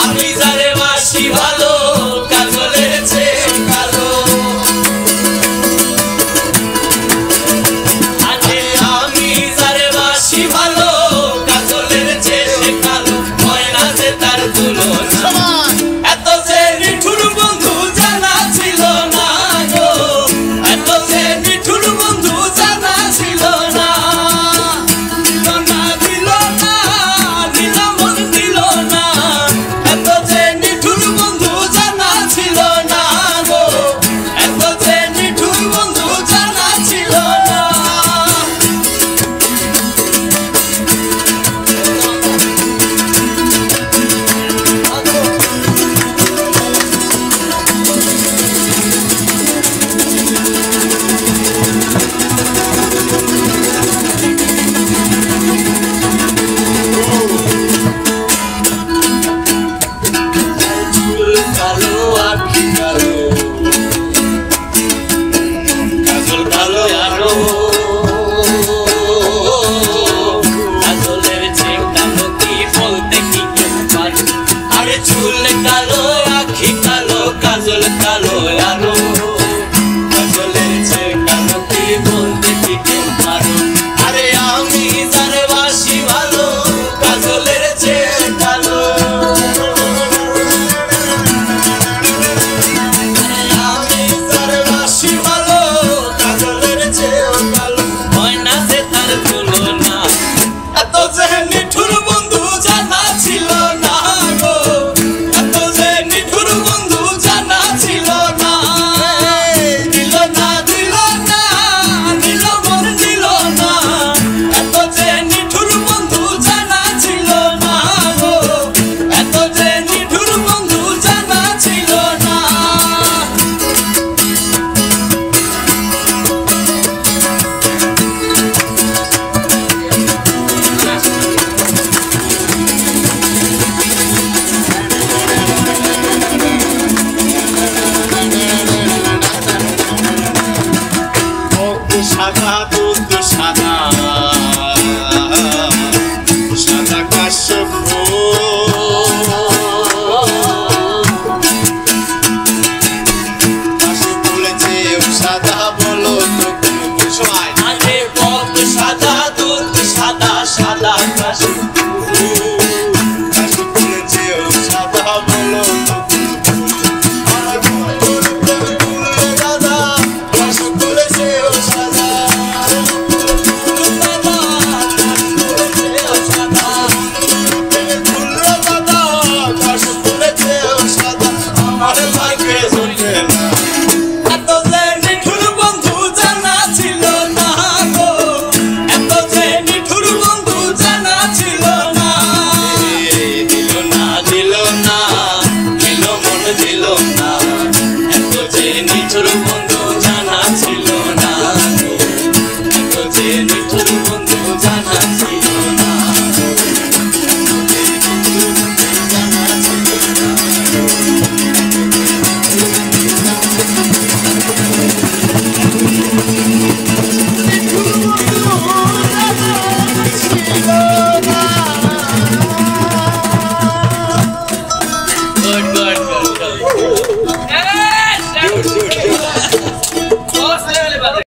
আমি যারে বাসি ভালো কাজলের চেয়ে কালো আরে আমি যারে বাসি ভালো কাজলের চেয়ে কালো ময়না যে তার তুলনা এত যে নিঠুর বন্ধু জানা ছিল না গো এত যে নিঠুর বন্ধু জানা ছিল না দিল না দিল মন দিল না এত যে নিঠুর বন্ধু জানা ছিল না গো এত যে নিঠুর বন্ধু জানা ছিল না চুল কালো আখি কালো কাজল কালো আরো কাজলের চেয়ে কালো কি বলতে কি কেউ পারে আরে চুল